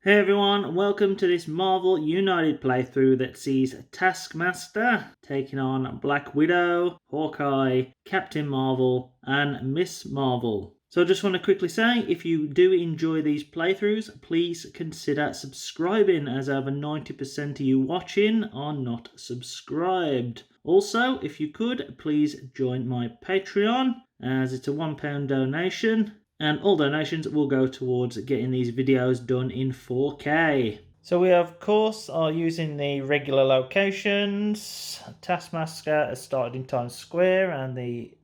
Hey everyone, welcome to this Marvel United playthrough that sees Taskmaster taking on Black Widow, Hawkeye, Captain Marvel and Miss Marvel. So I just want to quickly say, if you do enjoy these playthroughs, please consider subscribing, as over 90% of you watching are not subscribed. Also, if you could, please join my Patreon, as it's a £1 donation. And all donations will go towards getting these videos done in 4K. So we of course are using the regular locations. Taskmaster has started in Times Square and the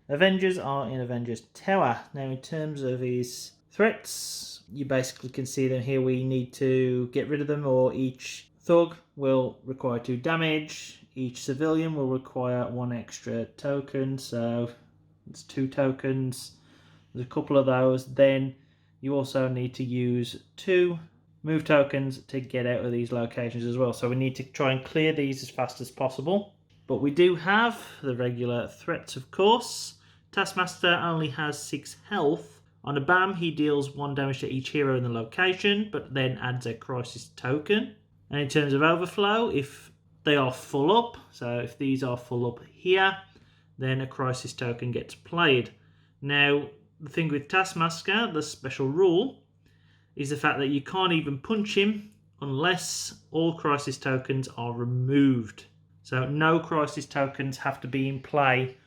Avengers are in Avengers Tower. Now in terms of his threats, you basically can see them here. We need to get rid of them, or each thug will require 2 damage. Each civilian will require 1 extra token, so it's 2 tokens. There's a couple of those. Then you also need to use 2 move tokens to get out of these locations as well. So we need to try and clear these as fast as possible. But we do have the regular threats, of course. Taskmaster only has 6 health. On a BAM, he deals 1 damage to each hero in the location, but then adds a crisis token. And in terms of overflow, if they are full up, so if these are full up here, then a crisis token gets played. Now, the thing with Taskmaster, the special rule, is the fact that you can't even punch him unless all crisis tokens are removed. So no crisis tokens have to be in play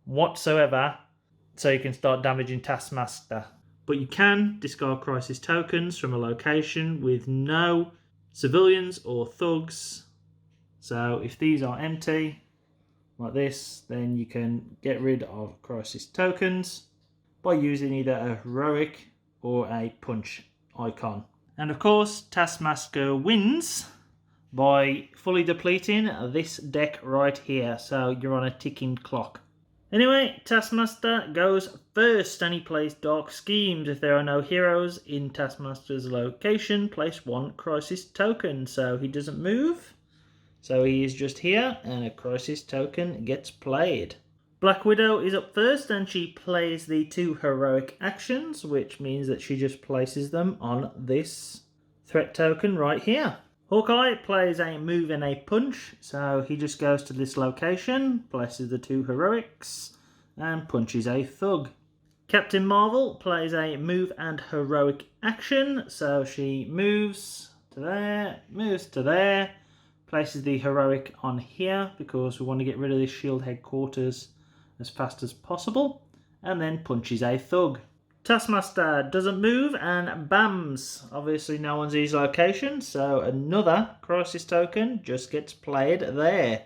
whatsoever so you can start damaging Taskmaster. But you can discard crisis tokens from a location with no civilians or thugs. So if these are empty, like this, then you can get rid of crisis tokens by using either a heroic or a punch icon. And of course, Taskmaster wins by fully depleting this deck right here, so you're on a ticking clock. Anyway, Taskmaster goes first and he plays Dark Schemes. If there are no heroes in Taskmaster's location, place 1 crisis token, so he doesn't move. So he is just here and a crisis token gets played. Black Widow is up first and she plays the 2 heroic actions, which means that she just places them on this threat token right here. Hawkeye plays a move and a punch, so he just goes to this location, places the 2 heroics and punches a thug. Captain Marvel plays a move and heroic action, so she moves to there, places the heroic on here because we want to get rid of this shield headquarters as fast as possible, and then punches a thug. Taskmaster doesn't move and bams. Obviously no one's in his location, so another crisis token just gets played there.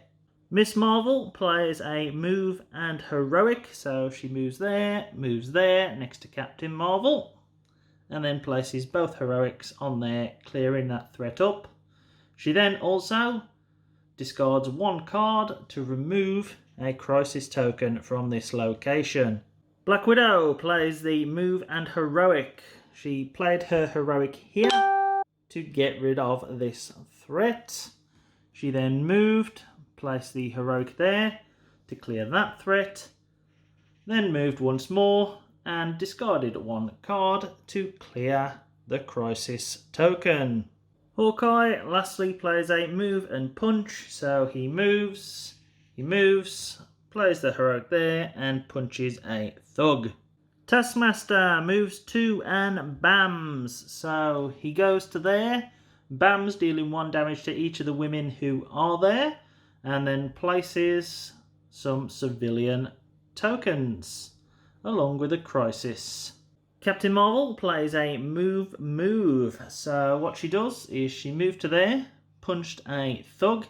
Miss Marvel plays a move and heroic, so she moves there next to Captain Marvel, and then places both heroics on there, clearing that threat up. She then also discards 1 card to remove a crisis token from this location. Black Widow plays the move and heroic. She played her heroic here to get rid of this threat. She then moved, placed the heroic there to clear that threat, then moved once more and discarded 1 card to clear the crisis token. Hawkeye lastly plays a move and punch, so he moves, plays the heroic there and punches a thug. Taskmaster moves 2 and bams, so he goes to there, bams, dealing 1 damage to each of the women who are there, and then places some civilian tokens along with a crisis. Captain Marvel plays a move, so what she does is she moved to there, punched a thug,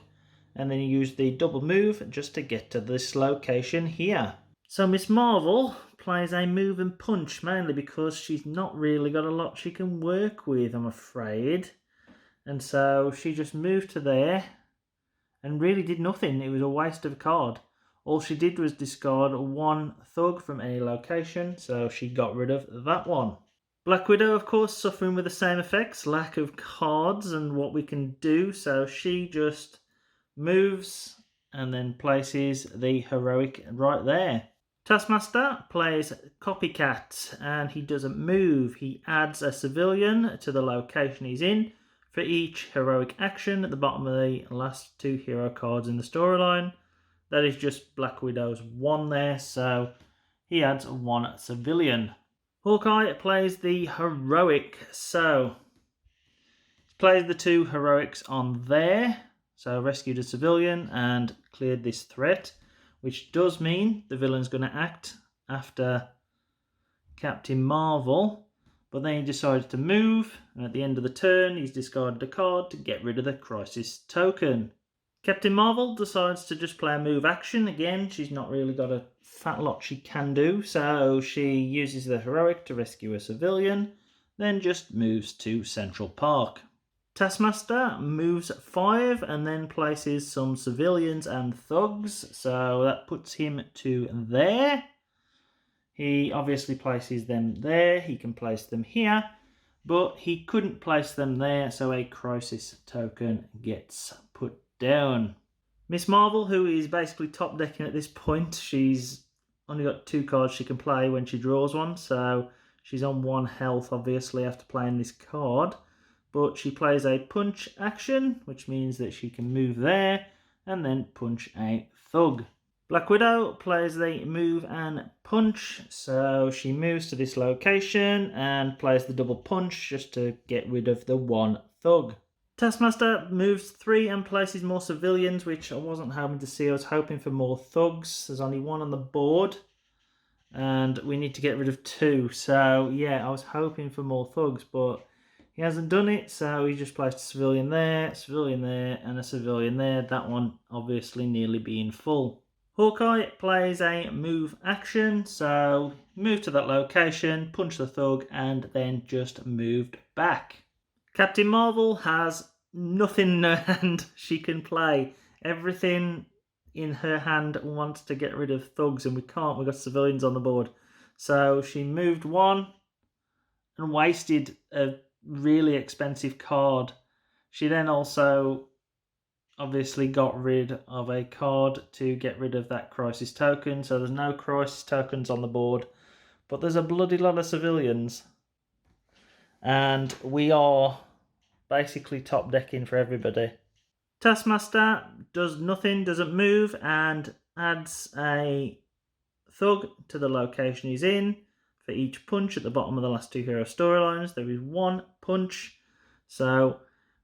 and then used the double move just to get to this location here. So Miss Marvel plays a move and punch, mainly because she's not really got a lot she can work with, I'm afraid. And so she just moved to there and really did nothing. It was a waste of a card. All she did was discard 1 thug from any location, so she got rid of that one. Black Widow, of course, suffering with the same effects, lack of cards and what we can do, so she just moves and then places the heroic right there. Taskmaster plays Copycat and he doesn't move. He adds a civilian to the location he's in for each heroic action at the bottom of the last 2 hero cards in the storyline. That is just Black Widow's 1 there, so he adds 1 civilian. Hawkeye plays the heroic, so he plays the 2 heroics on there. So rescued a civilian and cleared this threat, which does mean the villain's going to act after Captain Marvel, but then he decided to move, and at the end of the turn he's discarded a card to get rid of the crisis token. Captain Marvel decides to just play a move action. Again, she's not really got a fat lot she can do, so she uses the heroic to rescue a civilian, then just moves to Central Park. Taskmaster moves 5 and then places some civilians and thugs, so that puts him to there. He obviously places them there, he can place them here, but he couldn't place them there, so a crisis token gets put down. Miss Marvel, who is basically top decking at this point, she's only got 2 cards she can play when she draws one, so she's on 1 health obviously after playing this card. But she plays a punch action, which means that she can move there and then punch a thug. Black Widow plays the move and punch, so she moves to this location and plays the double punch just to get rid of the 1 thug. Taskmaster moves 3 and places more civilians, which I wasn't hoping to see. I was hoping for more thugs. There's only 1 on the board, and we need to get rid of 2. So yeah, I was hoping for more thugs, but he hasn't done it, so he just placed a civilian there, and a civilian there. That one obviously nearly being full. Hawkeye plays a move action, so move to that location, punch the thug, and then just moved back. Captain Marvel has nothing in her hand she can play. Everything in her hand wants to get rid of thugs, and we can't. We've got civilians on the board. So she moved 1 and wasted a really expensive card. She then also obviously got rid of a card to get rid of that crisis token, so there's no crisis tokens on the board, but there's a bloody lot of civilians, and we are basically top decking for everybody. Taskmaster does nothing, doesn't move, and adds a thug to the location he's in. For each punch at the bottom of the last 2 hero storylines, there is 1 punch. So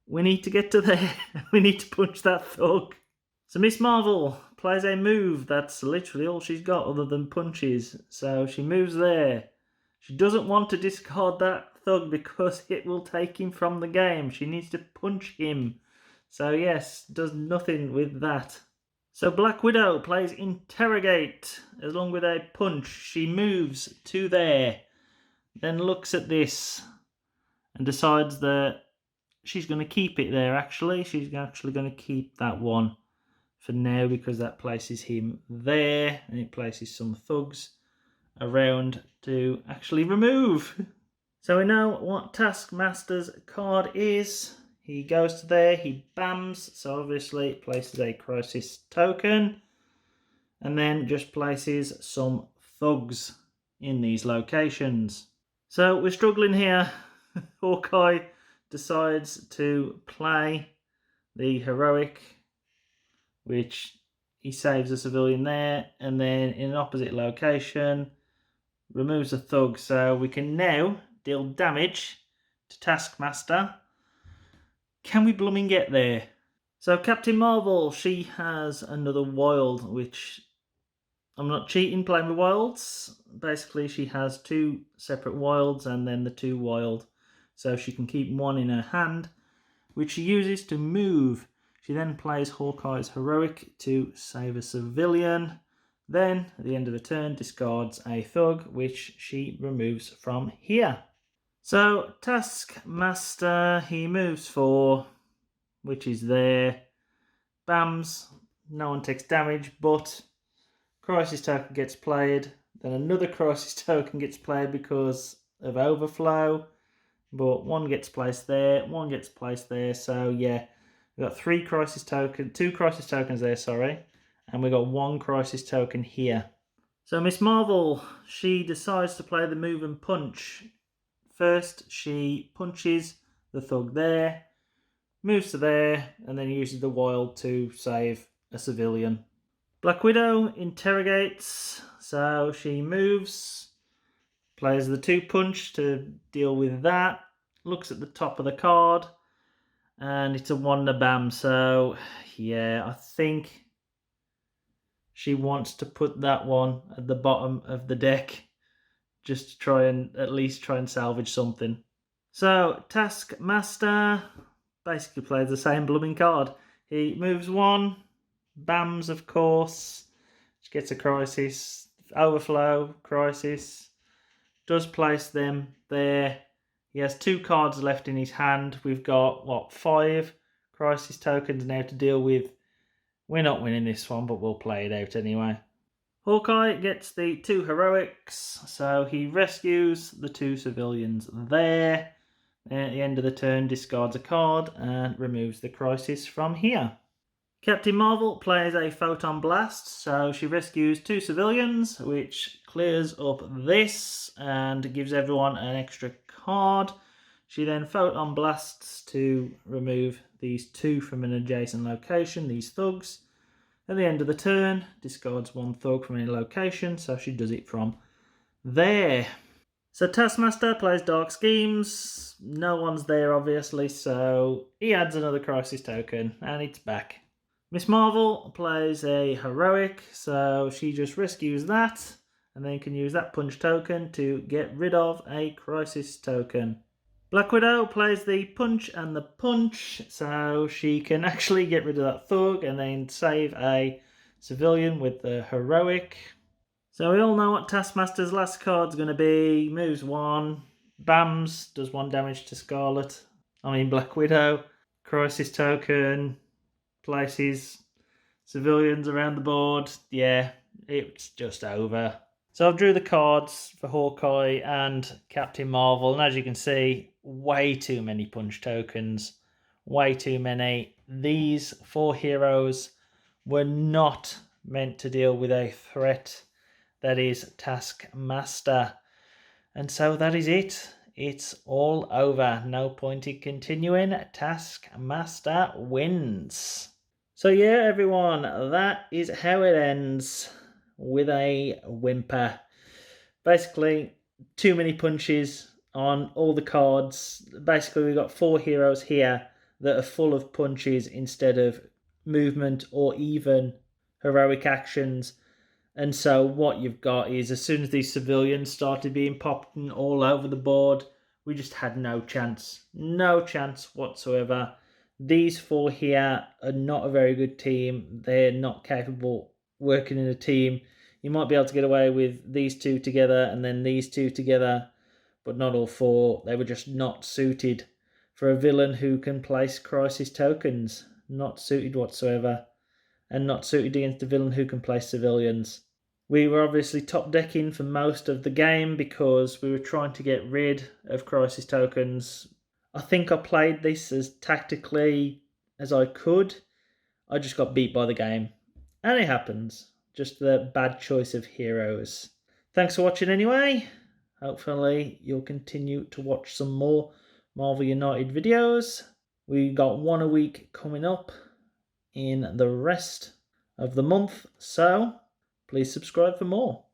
we need to get to there. We need to punch that thug. So Miss Marvel plays a move. That's literally all she's got other than punches. So she moves there. She doesn't want to discard that thug because it will take him from the game. She needs to punch him. So yes, does nothing with that. So Black Widow plays Interrogate along with a punch. She moves to there, then looks at this and decides that she's going to keep it there actually. She's actually going to keep that one for now because that places him there and it places some thugs around to actually remove. So we know what Taskmaster's card is. He goes to there, he bams, so obviously it places a crisis token and then just places some thugs in these locations. So we're struggling here. Hawkeye decides to play the heroic, which he saves a civilian there, and then in an opposite location removes a thug, so we can now deal damage to Taskmaster. Can we blooming get there? So Captain Marvel, she has another wild, which I'm not cheating playing with wilds. Basically, she has 2 separate wilds and then the 2 wild. So she can keep 1 in her hand, which she uses to move. She then plays Hawkeye's heroic to save a civilian. Then, at the end of the turn, discards a thug, which she removes from here. So, Taskmaster, he moves 4, which is there. Bams, no one takes damage, but crisis token gets played. Then another crisis token gets played because of overflow. But 1 gets placed there, 1 gets placed there. So, yeah, we've got 2 crisis tokens there, sorry. And we've got 1 crisis token here. So Miss Marvel, she decides to play the move and punch. First, she punches the thug there, moves to there, and then uses the wild to save a civilian. Black Widow interrogates, so she moves, plays the 2-punch to deal with that, looks at the top of the card, and it's a Wonder Bam, so yeah, I think she wants to put that one at the bottom of the deck just to try and at least try and salvage something. So Taskmaster basically plays the same blooming card. He moves 1, bams of course, which gets a crisis, overflow, crisis, does place them there. He has 2 cards left in his hand. We've got, 5 crisis tokens now to deal with. We're not winning this one, but we'll play it out anyway. Hawkeye gets the 2 heroics, so he rescues the 2 civilians there. At the end of the turn, discards a card and removes the crisis from here. Captain Marvel plays a Photon Blast, so she rescues 2 civilians, which clears up this and gives everyone an extra card. She then Photon Blasts to remove these 2 from an adjacent location, these thugs. At the end of the turn, discards 1 thug from any location, so she does it from there. So Taskmaster plays Dark Schemes. No one's there, obviously, so he adds another crisis token, and it's back. Miss Marvel plays a heroic, so she just rescues that, and then can use that punch token to get rid of a crisis token. Black Widow plays the punch and the punch, so she can actually get rid of that thug and then save a civilian with the heroic. So we all know what Taskmaster's last card's going to be. Moves 1, bams, does 1 damage to Black Widow. Crisis token, places civilians around the board. Yeah, it's just over. So I've drew the cards for Hawkeye and Captain Marvel, and as you can see, way too many punch tokens. Way too many. These 4 heroes were not meant to deal with a threat that is Taskmaster. And so that is it. It's all over. No point in continuing. Taskmaster wins. So yeah, everyone, that is how it ends, with a whimper. Basically, too many punches on all the cards. Basically, we've got 4 heroes here that are full of punches instead of movement or even heroic actions. And so what you've got is, as soon as these civilians started being popped all over the board, we just had no chance. No chance whatsoever. These 4 here are not a very good team. They're not capable working in a team. You might be able to get away with these 2 together and then these 2 together, but not all 4. They were just not suited for a villain who can place crisis tokens. Not suited whatsoever. And not suited against a villain who can place civilians. We were obviously top decking for most of the game because we were trying to get rid of crisis tokens. I think I played this as tactically as I could. I just got beat by the game. And it happens. Just the bad choice of heroes. Thanks for watching anyway. Hopefully you'll continue to watch some more Marvel United videos. We got 1 a week coming up in the rest of the month, so please subscribe for more.